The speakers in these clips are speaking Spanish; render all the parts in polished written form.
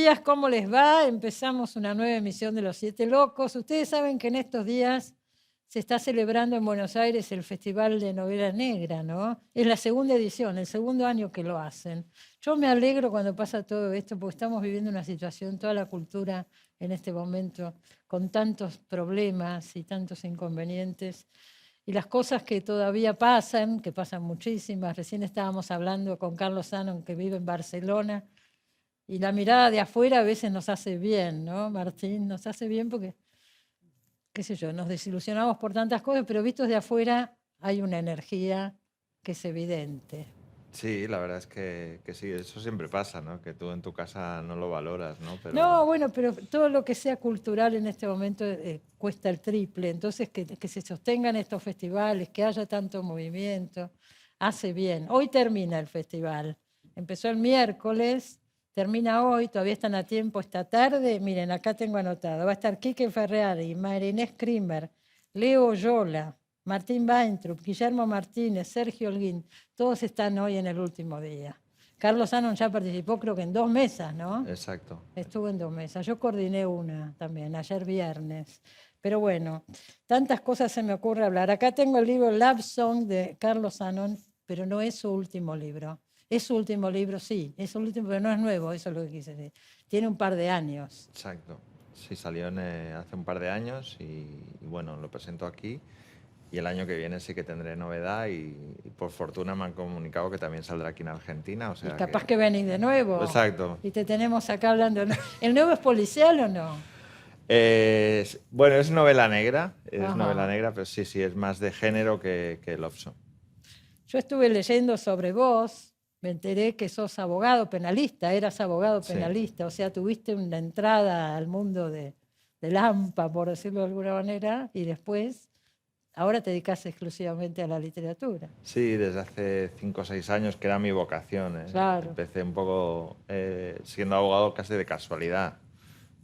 días, ¿cómo les va? Empezamos una nueva emisión de Los Siete Locos. Ustedes saben que en estos días se está celebrando en Buenos Aires el Festival de Novela Negra, ¿no? Es la segunda edición, el segundo año que lo hacen. Yo me alegro cuando pasa todo esto porque estamos viviendo una situación, toda la cultura en este momento, con tantos problemas y tantos inconvenientes. Y las cosas que todavía pasan, que pasan muchísimas. Recién estábamos hablando con Carlos Sanon, que vive en Barcelona, y la mirada de afuera a veces nos hace bien, ¿no, Martín? Nos hace bien porque, qué sé yo, nos desilusionamos por tantas cosas, pero vistos de afuera hay una energía que es evidente. Sí, la verdad es que sí, eso siempre pasa, ¿no? Que tú en tu casa no lo valoras, ¿no? No, bueno, pero todo lo que sea cultural en este momento cuesta el triple. Entonces, que se sostengan estos festivales, que haya tanto movimiento, hace bien. Hoy termina el festival. Empezó el miércoles, termina hoy, todavía están a tiempo esta tarde. Miren, acá tengo anotado. Va a estar Quique Ferreari, María Inés Krimer, Leo Yola, Martín Weintraub, Guillermo Martínez, Sergio Holguín. Todos están hoy en el último día. Carlos Sanon ya participó, creo que en 2 mesas, ¿no? Exacto. Estuve en 2 mesas. Yo coordiné una también, ayer viernes. Pero bueno, tantas cosas se me ocurre hablar. Acá tengo el libro Love Song de Carlos Sanon, pero no es su último libro. Es su último libro, sí, es su último, pero no es nuevo, eso es lo que quise decir. Tiene un par de años. Exacto. Sí, salió hace un par de años y bueno, lo presento aquí. Y el año que viene sí que tendré novedad y por fortuna me han comunicado que también saldrá aquí en Argentina. O Y sea capaz que venís de nuevo. Exacto. Y te tenemos acá hablando. ¿El nuevo es policial o no? Bueno, es novela negra, Ajá. novela negra, pero sí, es más de género que Love Song. Yo estuve leyendo sobre vos, me enteré que sos abogado penalista, eras abogado Sí. penalista, o sea, tuviste una entrada al mundo del AMPA, por decirlo de alguna manera, y después, ahora te dedicas exclusivamente a la literatura. Sí, desde hace 5 o 6 años, que era mi vocación. Claro. Empecé un poco siendo abogado casi de casualidad.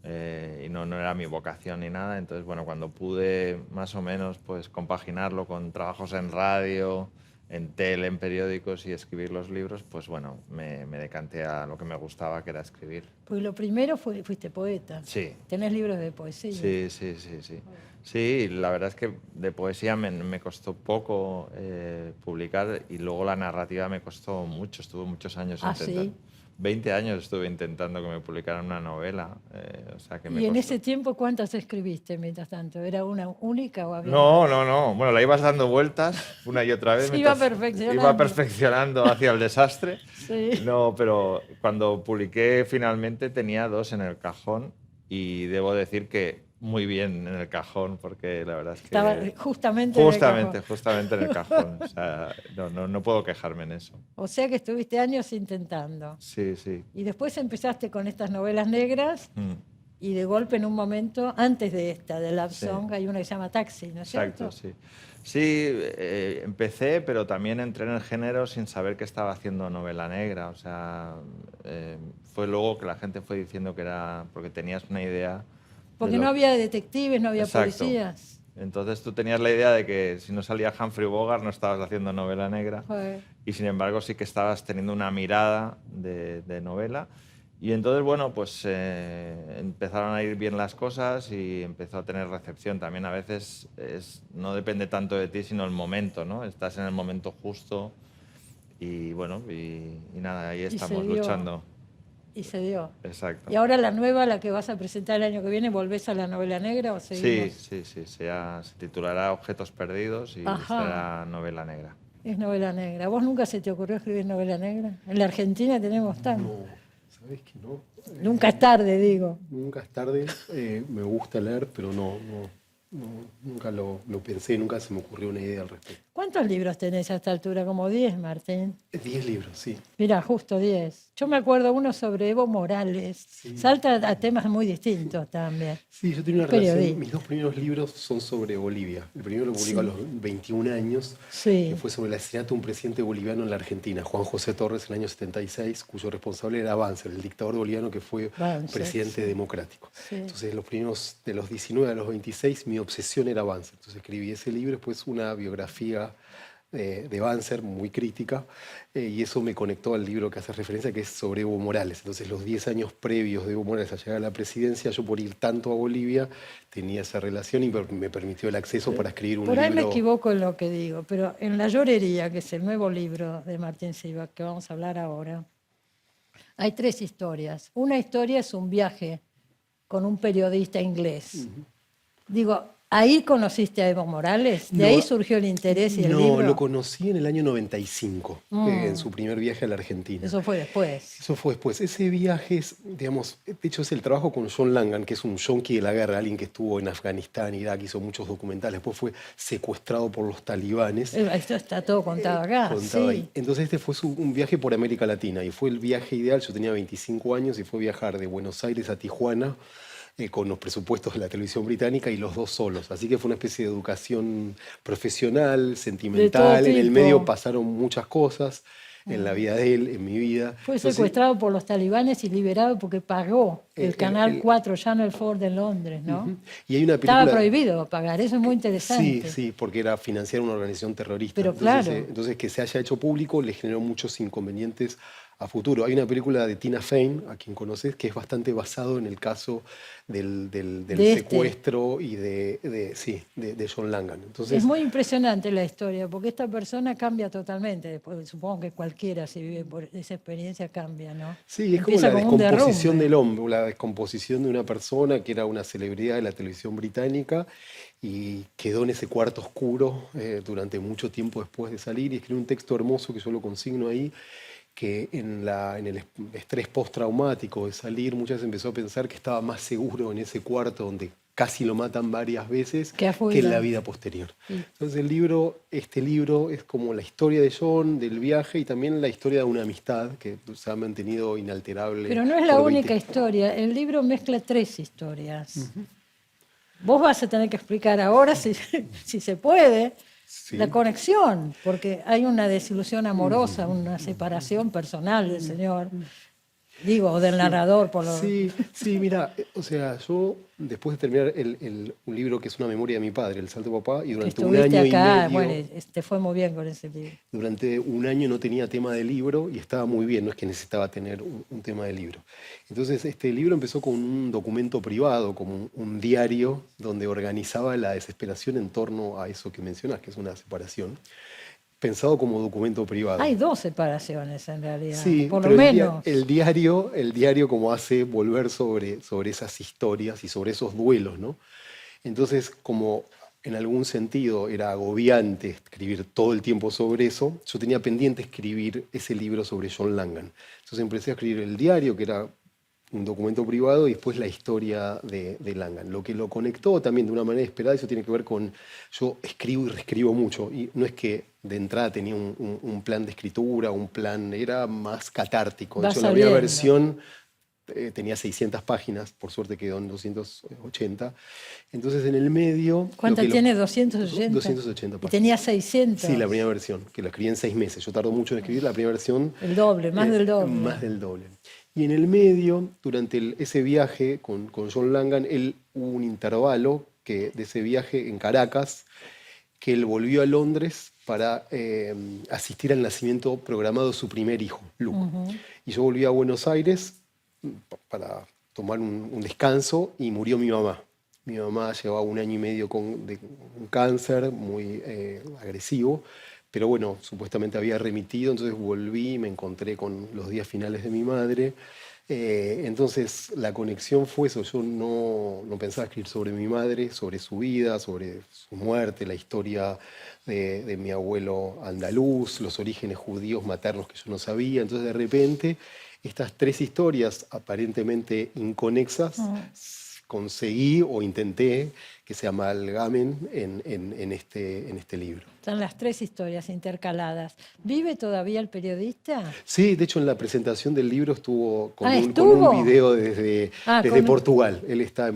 Y no era mi vocación ni nada. Entonces, bueno, cuando pude más o menos pues compaginarlo con trabajos en radio, en tele, en periódicos y escribir los libros, pues bueno, me decanté a lo que me gustaba, que era escribir. Pues lo primero fuiste poeta. Sí. Tenés libros de poesía. Sí. Sí, la verdad es que de poesía me costó poco publicar y luego la narrativa me costó mucho. Estuve muchos años intentando. ¿Sí? 20 años estuve intentando que me publicaran una novela. O sea que ¿Y en ese tiempo cuántas escribiste mientras tanto? ¿Era una única o había? No. Bueno, la ibas dando vueltas una y otra vez. Sí, iba perfeccionando. Iba perfeccionando hacia el desastre. Sí. No, pero cuando publiqué finalmente tenía 2 en el cajón y debo decir que muy bien en el cajón, porque la verdad es que... Estaba justamente en el cajón. Justamente en el cajón. O sea, no puedo quejarme en eso. O sea que estuviste años intentando. Sí. Y después empezaste con estas novelas negras y de golpe en un momento, antes de esta, de Love Song, hay una que se llama Taxi, ¿no es cierto? Exacto, sí. Sí, empecé, pero también entré en el género sin saber que estaba haciendo novela negra. O sea, fue luego que la gente fue diciendo que era porque tenías una idea. Porque no había detectives, no había policías. Entonces tú tenías la idea de que si no salía Humphrey Bogart no estabas haciendo novela negra. Y sin embargo sí que estabas teniendo una mirada de novela. Y entonces, bueno, pues empezaron a ir bien las cosas y empezó a tener recepción. También a veces no depende tanto de ti, sino el momento, ¿no? Estás en el momento justo y bueno, y nada, ahí estamos luchando. Y se dio. Exacto. ¿Y ahora la nueva, la que vas a presentar el año que viene, volvés a la novela negra o seguimos? Sí. Se titulará Objetos Perdidos y será novela negra. Es novela negra. ¿Vos nunca se te ocurrió escribir novela negra? En la Argentina tenemos tanto. No, ¿sabés que no? Nunca es tarde, digo. Nunca es tarde. Me gusta leer, pero nunca lo pensé, nunca se me ocurrió una idea al respecto. ¿Cuántos libros tenés a esta altura? Como 10, Martín. 10 libros, sí. Mira, justo 10. Yo me acuerdo uno sobre Evo Morales. Sí. Salta a temas muy distintos también. Sí, yo tenía una relación. Mis 2 primeros libros son sobre Bolivia. El primero lo publicó a los 21 años, que fue sobre el asesinato de un presidente boliviano en la Argentina, Juan José Torres, en el año 76, cuyo responsable era Banzer, el dictador boliviano que fue presidente democrático. Sí. Entonces, los primeros, de los 19 a los 26, mi obsesión era Banzer. Entonces escribí ese libro, después una biografía de Banzer, muy crítica, y eso me conectó al libro que hace referencia, que es sobre Evo Morales. Entonces, los 10 años previos de Evo Morales a llegar a la presidencia, yo por ir tanto a Bolivia tenía esa relación y me permitió el acceso para escribir un libro. Por ahí me equivoco en lo que digo, pero en La Llorería, que es el nuevo libro de Martín Silva, que vamos a hablar ahora, hay 3 historias. Una historia es un viaje con un periodista inglés. Digo, ¿ahí conociste a Evo Morales? ¿De ahí surgió el interés y el libro? No, lo conocí en el año 95, en su primer viaje a la Argentina. Eso fue después. Eso fue después. Ese viaje es, digamos, de hecho es el trabajo con John Langan, que es un yonki de la guerra, alguien que estuvo en Afganistán, Irak, hizo muchos documentales, después fue secuestrado por los talibanes. Esto está todo contado acá, sí. Ahí. Entonces este fue un viaje por América Latina y fue el viaje ideal. Yo tenía 25 años y fue viajar de Buenos Aires a Tijuana, con los presupuestos de la televisión británica y los 2 solos. Así que fue una especie de educación profesional, sentimental. En el medio pasaron muchas cosas en la vida de él, en mi vida. Fue secuestrado por los talibanes y liberado porque pagó el Canal 4, Channel 4 de Londres, ¿no? Y hay una película... Estaba prohibido pagar, eso es muy interesante. Sí, porque era financiar una organización terrorista. Pero entonces que se haya hecho público le generó muchos inconvenientes a futuro. Hay una película de Tina Fey, a quien conoces, que es bastante basado en el caso del secuestro y de John Langan. Entonces, es muy impresionante la historia, porque esta persona cambia totalmente. Después, supongo que cualquiera, si vive por esa experiencia, cambia, ¿no? Sí, es como la descomposición del hombre, la descomposición de una persona que era una celebridad de la televisión británica y quedó en ese cuarto oscuro durante mucho tiempo después de salir y escribió un texto hermoso que yo lo consigno ahí, que en el estrés postraumático de salir muchas veces empezó a pensar que estaba más seguro en ese cuarto donde casi lo matan varias veces que en la vida posterior. Sí. Entonces este libro es como la historia de John, del viaje y también la historia de una amistad que se ha mantenido inalterable. Pero no es la única historia, el libro mezcla 3 historias. Vos vas a tener que explicar ahora, si se puede, la conexión, porque hay una desilusión amorosa, una separación personal del señor, digo, del narrador. Sí, mira, o sea, yo después de terminar un libro que es una memoria de mi padre, El Salto de Papá, y durante un año acá, y medio... Bueno, te fue muy bien con ese libro. Durante un año no tenía tema de libro y estaba muy bien, no es que necesitaba tener un tema de libro. Entonces este libro empezó con un documento privado, como un diario, donde organizaba la desesperación en torno a eso que mencionas, que es una separación, pensado como documento privado. Hay 2 separaciones en realidad, sí, por lo menos. El diario como hace volver sobre esas historias y sobre esos duelos, ¿no? Entonces, como en algún sentido era agobiante escribir todo el tiempo sobre eso, yo tenía pendiente escribir ese libro sobre John Langan. Entonces empecé a escribir el diario, que era un documento privado, y después la historia de Langan. Lo que lo conectó también de una manera inesperada, eso tiene que ver con, yo escribo y reescribo mucho, y no es que de entrada tenía un plan de escritura, un plan, era más catártico. De hecho, la primera versión tenía 600 páginas, por suerte quedó en 280. Entonces, en el medio... ¿Cuántas tiene? 280. 280 páginas. Y tenía 600. Sí, la primera versión, que la escribí en 6 meses. Yo tardé mucho en escribir la primera versión. El doble, más del doble. Más del doble. Y en el medio, durante ese viaje con John Langan, hubo un intervalo de ese viaje en Caracas, que él volvió a Londres para asistir al nacimiento programado de su primer hijo, Luke. Y yo volví a Buenos Aires para tomar un descanso y murió mi mamá. Mi mamá llevaba 1 año y medio de un cáncer muy agresivo, pero bueno, supuestamente había remitido, entonces volví y me encontré con los días finales de mi madre. Entonces la conexión fue eso, yo no pensaba escribir sobre mi madre, sobre su vida, sobre su muerte, la historia de mi abuelo andaluz, los orígenes judíos maternos que yo no sabía, entonces de repente estas 3 historias aparentemente inconexas conseguí o intenté que se amalgamen en este libro. Están las 3 historias intercaladas. ¿Vive todavía el periodista? Sí, de hecho en la presentación del libro estuvo con un video desde Portugal. Él está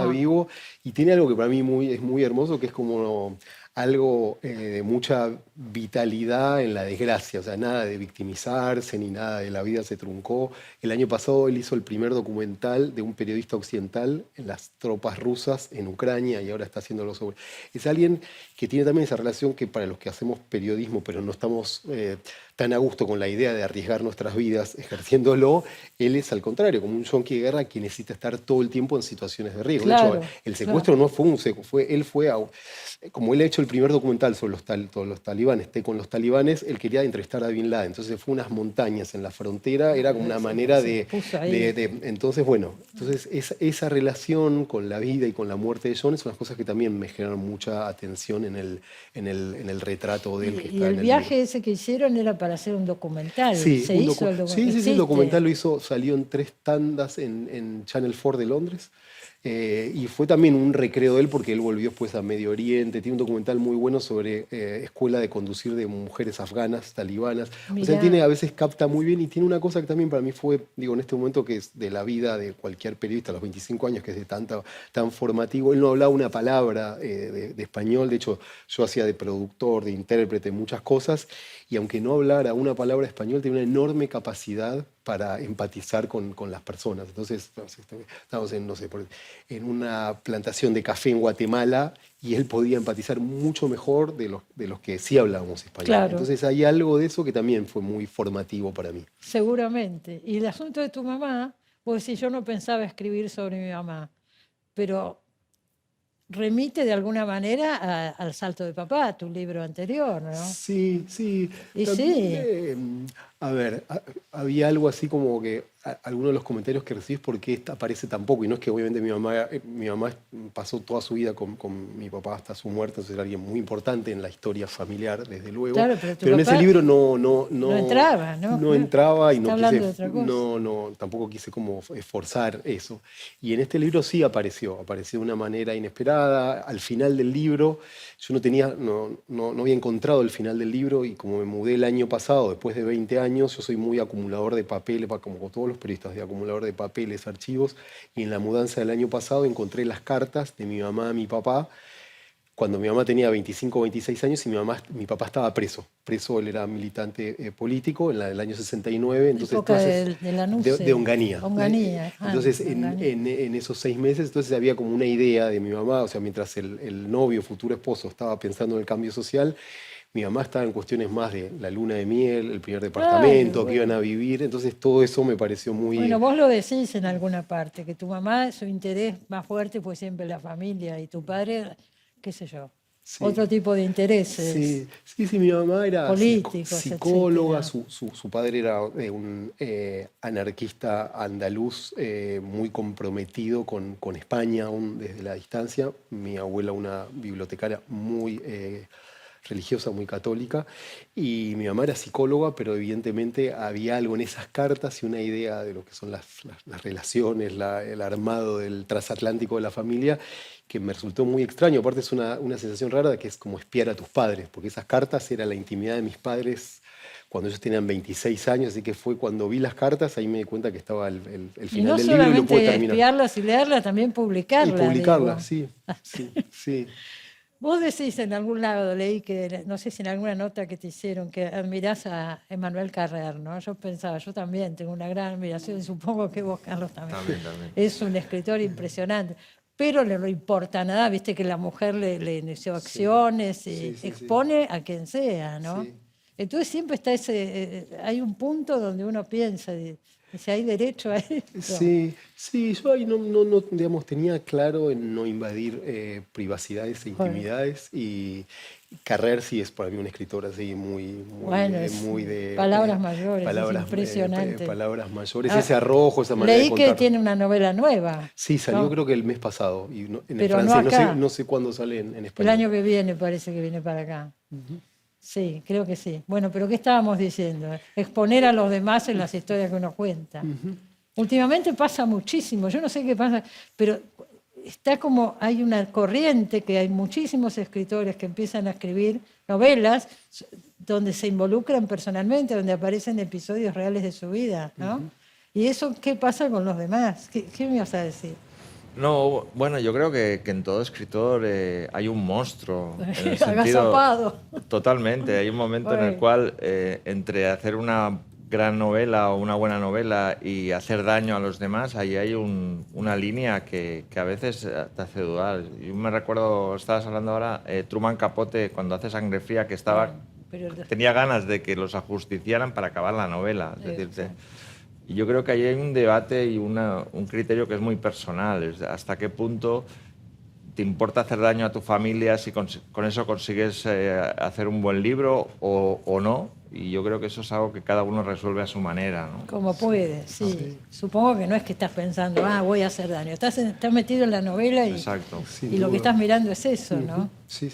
vivo y tiene algo que para mí es muy hermoso, que es como algo de mucha vitalidad en la desgracia, o sea, nada de victimizarse ni nada de la vida se truncó. El año pasado él hizo el primer documental de un periodista occidental en las tropas rusas cosas en Ucrania y ahora está haciéndolo sobre... Es alguien que tiene también esa relación que para los que hacemos periodismo, pero no estamos tan a gusto con la idea de arriesgar nuestras vidas ejerciéndolo, él es al contrario, como un yonki de guerra que necesita estar todo el tiempo en situaciones de riesgo. Claro, de hecho, el secuestro no fue un secuestro, como él ha hecho el primer documental sobre los talibanes, con los talibanes, él quería entrevistar a Bin Laden, entonces fue unas montañas en la frontera, era como una manera entonces, bueno, esa relación con la vida y con la muerte de John son las cosas que también me generan mucha atención en el retrato de él. Y el viaje ese que hicieron era para hacer un documental. Sí, ¿Se hizo el documental? Sí, el documental salió en 3 tandas en Channel 4 de Londres. Y fue también un recreo de él porque él volvió después a Medio Oriente. Tiene un documental muy bueno sobre escuela de conducir de mujeres afganas, talibanas. Mirá. O sea, a veces capta muy bien y tiene una cosa que también para mí fue, digo, en este momento que es de la vida de cualquier periodista, a los 25 años, que es tan formativo. Él no hablaba una palabra de español. De hecho, yo hacía de productor, de intérprete, muchas cosas. Y aunque no hablara una palabra de español, tenía una enorme capacidad para empatizar con las personas. Entonces, estamos en una plantación de café en Guatemala y él podía empatizar mucho mejor de los que sí hablábamos español. Claro. Entonces hay algo de eso que también fue muy formativo para mí. Seguramente. Y el asunto de tu mamá, vos decís, yo no pensaba escribir sobre mi mamá, pero remite de alguna manera al Salto de Papá, tu libro anterior, ¿no? Sí. Y también, a ver, había algo así como que algunos de los comentarios que recibís, ¿por qué aparece tan poco? Y no es que obviamente mi mamá pasó toda su vida con mi papá hasta su muerte, entonces era alguien muy importante en la historia familiar, desde luego. Claro, pero en ese libro no entraba, ¿no? No entraba y no quise, tampoco quise como esforzar eso. Y en este libro sí apareció de una manera inesperada. Al final del libro, yo no había encontrado el final del libro y como me mudé el año pasado, después de 20 años, yo soy muy acumulador de papeles, como todos los periodistas, de acumulador de papeles, archivos, y en la mudanza del año pasado encontré las cartas de mi mamá a mi papá, cuando mi mamá tenía 25 o 26 años y mi papá estaba preso. Él era militante político en del año 69, entonces de Onganía. Entonces, en esos 6 meses, entonces había como una idea de mi mamá, o sea, mientras el novio, futuro esposo, estaba pensando en el cambio social, mi mamá estaba en cuestiones más de la luna de miel, el primer departamento, que iban a vivir. Entonces todo eso me pareció muy... Bueno, vos lo decís en alguna parte, que tu mamá, su interés más fuerte fue siempre la familia y tu padre, qué sé yo, otro tipo de intereses. Sí, mi mamá era políticos, psicóloga, su padre era un anarquista andaluz muy comprometido con España, aún desde la distancia. Mi abuela una bibliotecaria muy... religiosa, muy católica, y mi mamá era psicóloga, pero evidentemente había algo en esas cartas y una idea de lo que son las relaciones, el armado del transatlántico de la familia, que me resultó muy extraño. Aparte es una sensación rara de que es como espiar a tus padres, porque esas cartas eran la intimidad de mis padres cuando ellos tenían 26 años, así que fue cuando vi las cartas, ahí me di cuenta que estaba el final del libro y lo pude terminar. Y no solamente espiarlas y leerlas, también publicarlas. Y publicarlas, sí. Vos decís en algún lado, leí que, no sé si en alguna nota que te hicieron, que admirás a Emmanuel Carrère, ¿no? Yo pensaba, yo también tengo una gran admiración, y supongo que vos, Carlos, también. Es un escritor impresionante. Pero no le importa nada, viste que la mujer le inició acciones y expone a quien sea, ¿no? Sí. Entonces siempre está hay un punto donde uno piensa, si hay derecho a eso. Sí, yo ahí no digamos, tenía claro en no invadir privacidades e intimidades, y Carrère sí es para mí un escritor así muy de palabras mayores, impresionante. Palabras mayores, ese arrojo, esa manera leí de contar. Que tiene una novela nueva. Sí, salió creo que el mes pasado, y en pero francés, no sé cuándo sale en español. El año que viene parece que viene para acá. Sí, creo que sí. Bueno, pero ¿qué estábamos diciendo? Exponer a los demás en las historias que uno cuenta. Últimamente pasa muchísimo, yo no sé qué pasa, pero está como, hay una corriente que hay muchísimos escritores que empiezan a escribir novelas donde se involucran personalmente, donde aparecen episodios reales de su vida, ¿no? ¿Y eso qué pasa con los demás? ¿Qué me vas a decir? No, bueno, yo creo que en todo escritor hay un monstruo. En el agazapado. Totalmente. Hay un momento en el cual, entre hacer una gran novela o una buena novela y hacer daño a los demás, ahí hay una línea que a veces te hace dudar. Yo me recuerdo, estabas hablando ahora, Truman Capote, cuando hace Sangre Fría, que tenía ganas de que los ajusticiaran para acabar la novela. Es decir, y yo creo que ahí hay un debate y un criterio que es muy personal. Hasta qué punto te importa hacer daño a tu familia si con eso consigues hacer un buen libro o no. Y yo creo que eso es algo que cada uno resuelve a su manera, ¿no? Como puede, sí. Supongo que no es que estás pensando, voy a hacer daño. Estás metido en la novela y lo que estás mirando es eso, ¿no? Sí.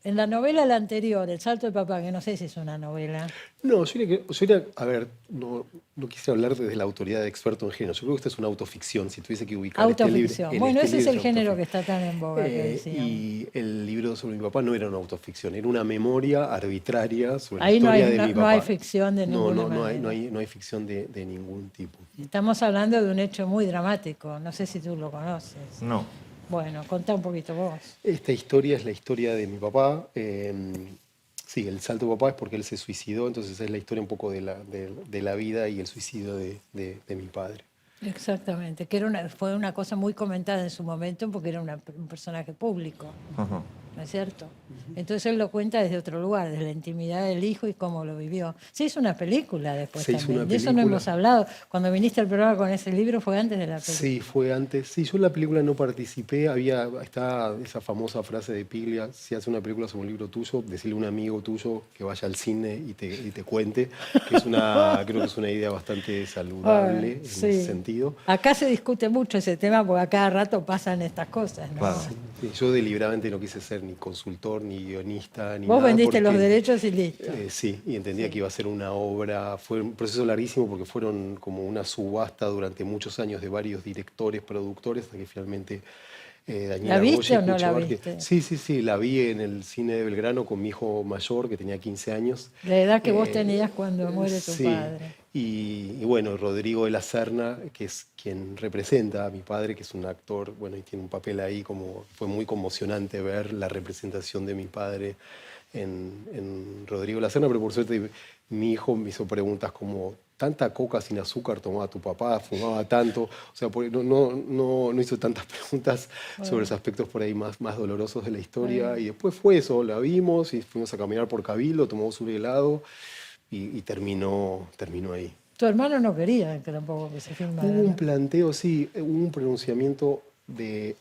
En la novela la anterior, El salto de papá, que no sé si es una novela. No, a ver, no quisiera hablar desde la autoridad de experto en género. Yo creo que esta es una autoficción, si tuviese que ubicar autoficción. este libro. Bueno, ese es el género que está tan en boga que decíamos. Y el libro sobre mi papá no era una autoficción, era una memoria arbitraria sobre la historia de mi papá. No hay ficción de ninguna manera. No hay ficción de ningún tipo. Estamos hablando de un hecho muy dramático, no sé si tú lo conoces. No. Bueno, contá un poquito vos. Esta historia es la historia de mi papá. Sí, el salto de papá es porque él se suicidó, entonces es la historia un poco de la vida y el suicidio de mi padre. Exactamente, que fue una cosa muy comentada en su momento porque era un personaje público, ¿no es cierto? Entonces él lo cuenta desde otro lugar, desde la intimidad del hijo y cómo lo vivió. Se hizo una película después también, de eso no hemos hablado. Cuando viniste al programa con ese libro fue antes de la película. Sí, fue antes. Sí, yo en la película no participé, está esa famosa frase de Piglia, si haces una película sobre un libro tuyo, decirle a un amigo tuyo que vaya al cine y te cuente, que creo que es una idea bastante saludable en ese sentido. Acá se discute mucho ese tema porque a cada rato pasan estas cosas, ¿no? Claro. Sí, yo deliberadamente no quise ser ni consultor, ni guionista, ni Vos nada. Vendiste los derechos y listo. Sí, y entendía que iba a ser una obra. Fue un proceso larguísimo porque fueron como una subasta durante muchos años de varios directores, productores, hasta que finalmente Daniela ¿La viste Goya, o no la viste? Sí, la vi en el cine de Belgrano con mi hijo mayor, que tenía 15 años. La edad que vos tenías cuando muere tu padre. Y bueno, Rodrigo de la Serna, que es quien representa a mi padre, que es un actor, bueno, y tiene un papel ahí como... Fue muy conmocionante ver la representación de mi padre en Rodrigo de la Serna, pero por suerte mi hijo me hizo preguntas como: ¿tanta coca sin azúcar tomaba tu papá? ¿Fumaba tanto? O sea, no hizo tantas preguntas sobre los aspectos por ahí más dolorosos de la historia. Y después fue eso, la vimos y fuimos a caminar por Cabildo, tomamos un helado y terminó ahí. Tu hermano no quería que tampoco que se filmara. Hubo un planteo, sí, hubo un pronunciamiento de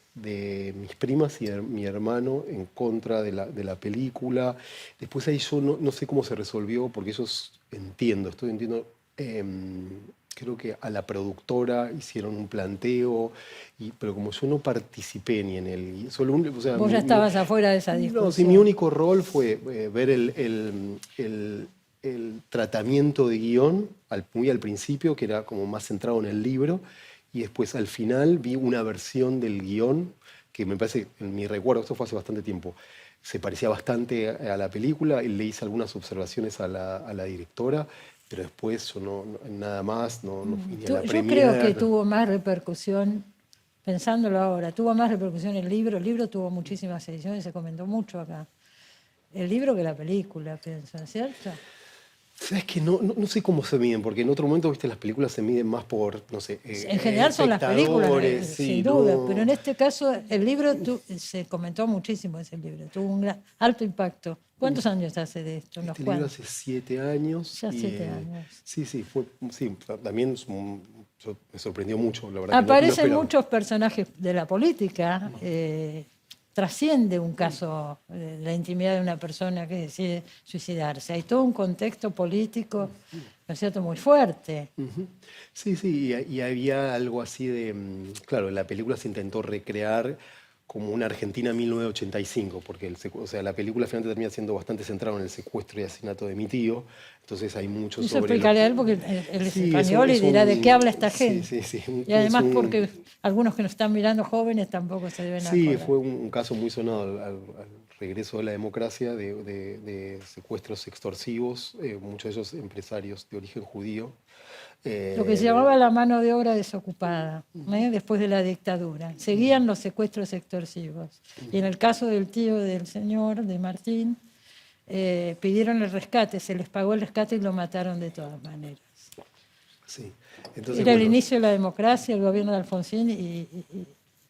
mis primas y de mi hermano en contra de la película. Después ahí yo no sé cómo se resolvió, porque ellos entiendo, creo que a la productora hicieron un planteo, pero como yo no participé ni en el... Vos ya estabas afuera de esa discusión. No, sí, mi único rol fue ver el tratamiento de guión muy al principio, que era como más centrado en el libro, y después al final vi una versión del guión que me parece, en mi recuerdo, esto fue hace bastante tiempo, se parecía bastante a la película, y le hice algunas observaciones a la directora, pero después yo nada más, no fui ni a la Yo creo que tuvo más repercusión, pensándolo ahora, tuvo más repercusión el libro tuvo muchísimas ediciones, se comentó mucho acá. El libro que la película, pienso, ¿no es cierto? ¿Sabes que no sé cómo se miden? Porque en otro momento, viste, las películas se miden más por, no sé, en general son las películas, sin duda, pero en este caso el libro se comentó muchísimo ese libro, tuvo un alto impacto. ¿Cuántos años hace de esto? Este libro hace 7 años. Ya 7 años. Sí, también me sorprendió mucho, la verdad. Aparecen muchos personajes de la política. Trasciende un caso, la intimidad de una persona que decide suicidarse. Hay todo un contexto político, ¿no es cierto?, muy fuerte. Sí, y había algo así de... Claro, la película se intentó recrear como una Argentina 1985, porque la película finalmente termina siendo bastante centrada en el secuestro y asesinato de mi tío, entonces hay mucho Eso sobre... explicarle a él porque él es español y dirá de qué habla esta gente. Sí, y además porque algunos que nos están mirando jóvenes tampoco se deben acordar. Sí, fue un caso muy sonado al regreso de la democracia de secuestros extorsivos, muchos de ellos empresarios de origen judío. Lo que se llamaba la mano de obra desocupada, después de la dictadura. Seguían los secuestros extorsivos. Y en el caso del tío del señor, de Martín, pidieron el rescate, se les pagó el rescate y lo mataron de todas maneras. Sí. Entonces, era el inicio de la democracia, el gobierno de Alfonsín, y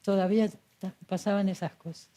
todavía pasaban esas cosas.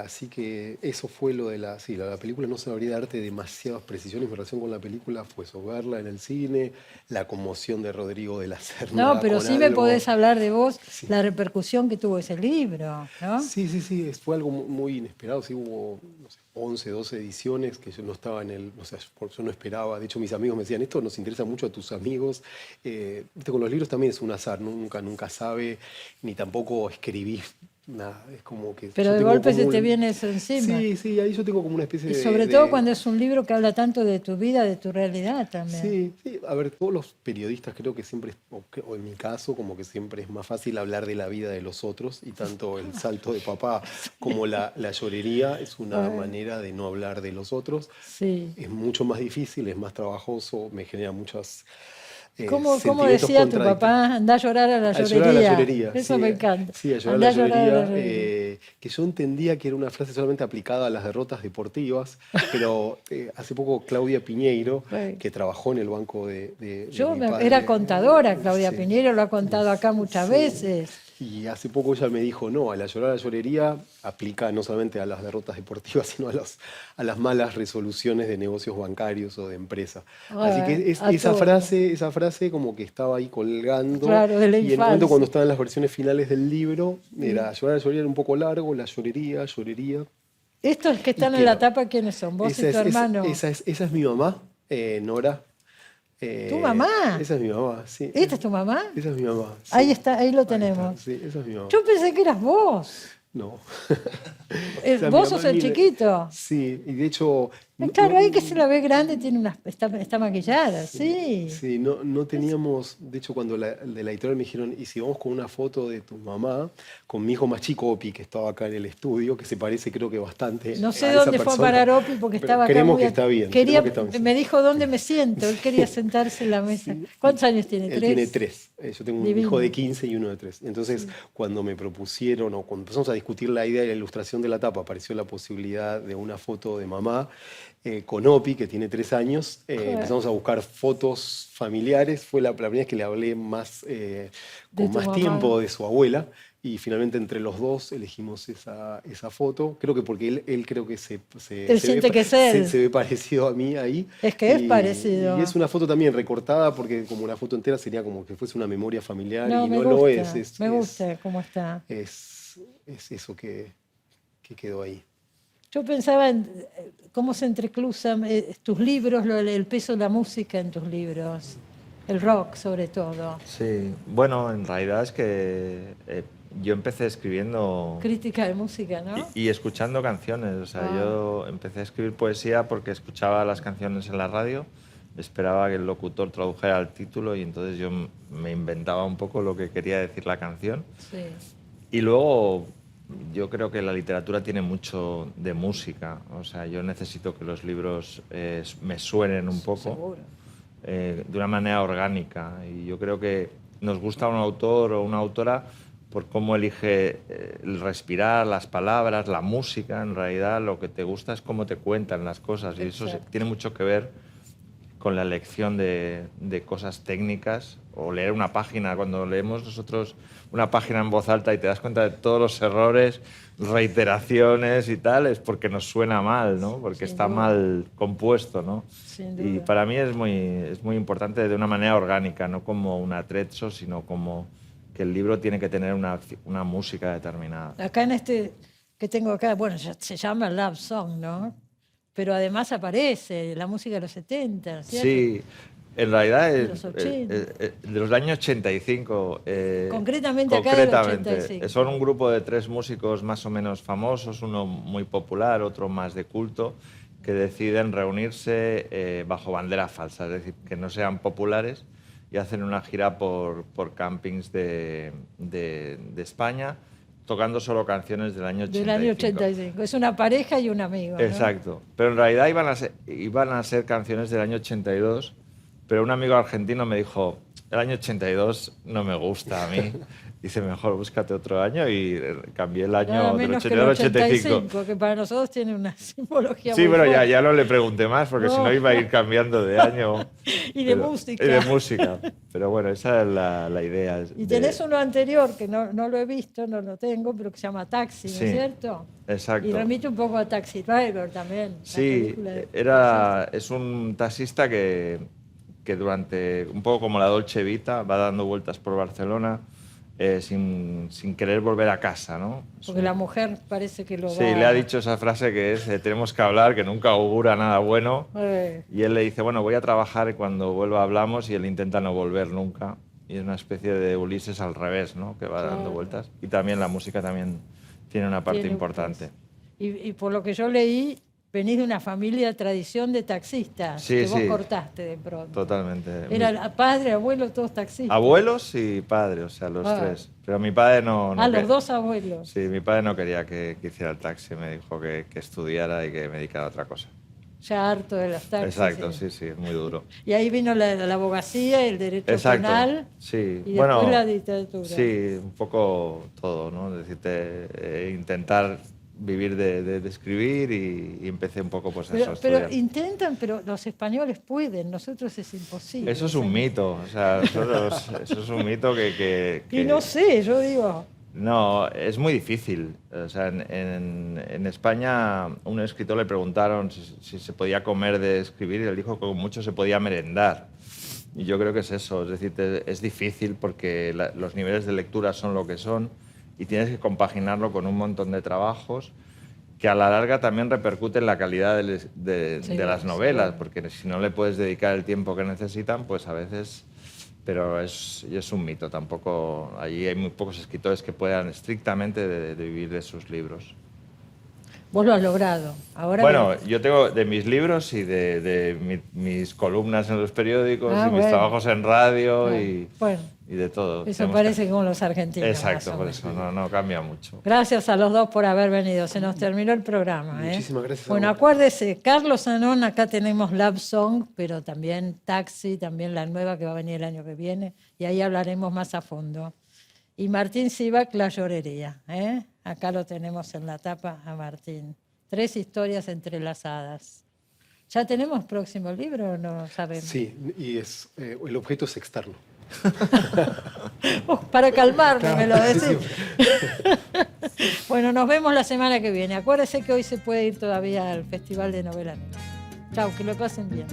Así que eso fue lo de la película. No sabría darte demasiadas precisiones en relación con la película, fue eso, verla en el cine, la conmoción de Rodrigo de la Serna. No, pero sí me podés hablar de vos, sí. La repercusión que tuvo ese libro, ¿no? Sí, fue algo muy inesperado. Sí, hubo, no sé, 11, 12 ediciones que yo no estaba en el... O sea, yo no esperaba. De hecho, mis amigos me decían, esto nos interesa mucho a tus amigos. Con los libros también es un azar, nunca sabe, ni tampoco escribís nada. Es como que... Pero de golpe se te viene eso encima. Sí, ahí yo tengo como una especie de... Y sobre todo cuando es un libro que habla tanto de tu vida, de tu realidad también. Sí. A ver, todos los periodistas creo que siempre, o en mi caso, como que siempre es más fácil hablar de la vida de los otros, y tanto el salto de papá como la llorería es una manera de no hablar de los otros. Sí. Es mucho más difícil, es más trabajoso, me genera muchas... ¿Cómo decía tu papá? Andá a llorar a la llorería. A llorar a la llorería. Eso sí, me encanta. Sí, a llorar a la llorería. Que yo entendía que era una frase solamente aplicada a las derrotas deportivas, pero hace poco Claudia Piñeiro, que trabajó en el banco de yo mi padre, era contadora, Claudia Piñeiro, lo ha contado acá muchas veces. Y hace poco ella me dijo, no, a la llorar a la llorería aplica no solamente a las derrotas deportivas, sino a las malas resoluciones de negocios bancarios o de empresa. Así que esa frase como que estaba ahí colgando. Claro, de la y en el momento cuando estaban las versiones finales del libro, era llorar a la llorería era un poco largo, la llorería. Estos que están en la tapa, ¿quiénes son? ¿Vos y tu hermano? Esa es mi mamá, Nora. ¿Tu mamá? Esa es mi mamá, sí. ¿Esta es tu mamá? Esa es mi mamá. Sí. Ahí está, ahí lo tenemos. Sí, esa es mi mamá. Yo pensé que eras vos. No. Vos sos el chiquito. Sí, y de hecho... Claro, ahí que se la ve grande, tiene está maquillada, sí. Sí, no teníamos... De hecho, cuando de la editorial me dijeron, ¿y si vamos con una foto de tu mamá? Con mi hijo más chico, Opi, que estaba acá en el estudio, que se parece creo que bastante no sé dónde fue a parar Opi, porque estaba acá. Creemos que está bien. Me dijo dónde me siento, él quería sentarse en la mesa. Sí. ¿Cuántos años tiene? Él tiene 3. Yo tengo un hijo de 15 y uno de 3. Entonces, cuando me propusieron, o cuando empezamos a discutir la idea de la ilustración de la tapa, apareció la posibilidad de una foto de mamá con Opi, que tiene 3 años. Empezamos a buscar fotos familiares. Fue la primera vez que le hablé más, con más tiempo de su abuela. Y finalmente entre los dos elegimos esa foto. Creo que porque él creo que se ve parecido a mí ahí. Es que es parecido. Y es una foto también recortada, porque como una foto entera sería como que fuese una memoria familiar, y no lo es. Me gusta cómo está. Es eso que quedó ahí. Yo pensaba en cómo se entrecruzan tus libros, el peso de la música en tus libros, el rock sobre todo. Sí, bueno, en realidad es que yo empecé escribiendo... Crítica de música, ¿no? Y escuchando canciones. O sea, yo empecé a escribir poesía porque escuchaba las canciones en la radio, esperaba que el locutor tradujera el título y entonces yo me inventaba un poco lo que quería decir la canción. Sí. Y luego... Yo creo que la literatura tiene mucho de música, o sea, yo necesito que los libros me suenen un poco de una manera orgánica, y yo creo que nos gusta un autor o una autora por cómo elige el respirar, las palabras, la música. En realidad lo que te gusta es cómo te cuentan las cosas, y eso tiene mucho que ver con la elección de cosas técnicas, o leer una página. Cuando leemos nosotros una página en voz alta y te das cuenta de todos los errores, reiteraciones y tal, es porque nos suena mal, ¿no? Porque está mal compuesto, ¿no? Y para mí es muy importante de una manera orgánica, no como un atrezzo, sino como que el libro tiene que tener una música determinada. Acá en este que tengo acá, bueno, se llama Love Song, ¿no? Pero además aparece la música de los 70, ¿cierto? Sí, en realidad de los años 85. Concretamente acá del 85. Son un grupo de 3 músicos más o menos famosos, uno muy popular, otro más de culto, que deciden reunirse bajo bandera falsa, es decir, que no sean populares, y hacen una gira por campings de España, tocando solo canciones del año 85. Del año 85. Es una pareja y un amigo, ¿no? Exacto. Pero en realidad iban a ser canciones del año 82, pero un amigo argentino me dijo, el año 82 no me gusta a mí. Dice, mejor búscate otro año, y cambié el año del 89 al 85. Que para nosotros tiene una simbología Sí, muy pero fuerte. ya no le pregunté más, porque si no iba a ir cambiando de año. Y de música. Y de música. Pero bueno, esa es la idea. Y tenés uno anterior, que no lo he visto, no lo tengo, pero que se llama Taxi, ¿no es cierto? Exacto. Y remite un poco a Taxi Driver también. Sí, es un taxista que durante, un poco como la Dolce Vita, va dando vueltas por Barcelona sin querer volver a casa, ¿no? Porque la mujer parece que lo va... Sí, le ha dicho esa frase que es tenemos que hablar, que nunca augura nada bueno. Y él le dice, bueno, voy a trabajar y cuando vuelva hablamos, y él intenta no volver nunca. Y es una especie de Ulises al revés, ¿no? Que va dando vueltas. Y también la música también tiene una parte importante. Y por lo que yo leí, venís de una familia de tradición de taxistas, que vos cortaste de pronto. Totalmente. Era padre, abuelo, todos taxistas. Abuelos y padre, o sea, los tres. Pero mi padre no... los dos abuelos. Sí, mi padre no quería que hiciera el taxi, me dijo que estudiara y que me dedicara a otra cosa. Ya harto de los taxis. Exacto, sí, es muy duro. Y ahí vino la abogacía, el derecho penal, sí. Y después la dictadura. Sí, un poco todo, ¿no? Es decir, intentar vivir de escribir, y empecé un poco pues eso. Pero intentan, pero los españoles pueden, nosotros es imposible. Eso es un mito, o sea, eso es un mito que... Y no sé, yo digo... No, es muy difícil. O sea, en España, a un escritor le preguntaron si se podía comer de escribir, y él dijo que con mucho se podía merendar. Y yo creo que es eso, es decir, es difícil porque los niveles de lectura son lo que son, y tienes que compaginarlo con un montón de trabajos que a la larga también repercute en la calidad de las novelas, porque si no le puedes dedicar el tiempo que necesitan, pues a veces... Pero es un mito, tampoco... Allí hay muy pocos escritores que puedan estrictamente de vivir de sus libros. Vos lo has logrado. Ahora bueno, yo tengo de mis libros y de mis columnas en los periódicos, y mis trabajos en radio y de todo. Eso parece como los argentinos. Exacto, por eso no cambia mucho. Gracias a los dos por haber venido. Se nos terminó el programa. Muchísimas gracias. Bueno, acuérdese, Carlos Anón, acá tenemos Love Song, pero también Taxi, también la nueva que va a venir el año que viene, y ahí hablaremos más a fondo. Y Martín Sivak, La Llorería. Acá lo tenemos en la tapa a Martín. 3 historias entrelazadas. ¿Ya tenemos próximo libro o no sabemos? Sí, y el objeto es externo. Para calmarme, me lo decís. Bueno, nos vemos la semana que viene. Acuérdese que hoy se puede ir todavía al Festival de Novela Negra. Chau, que lo pasen bien.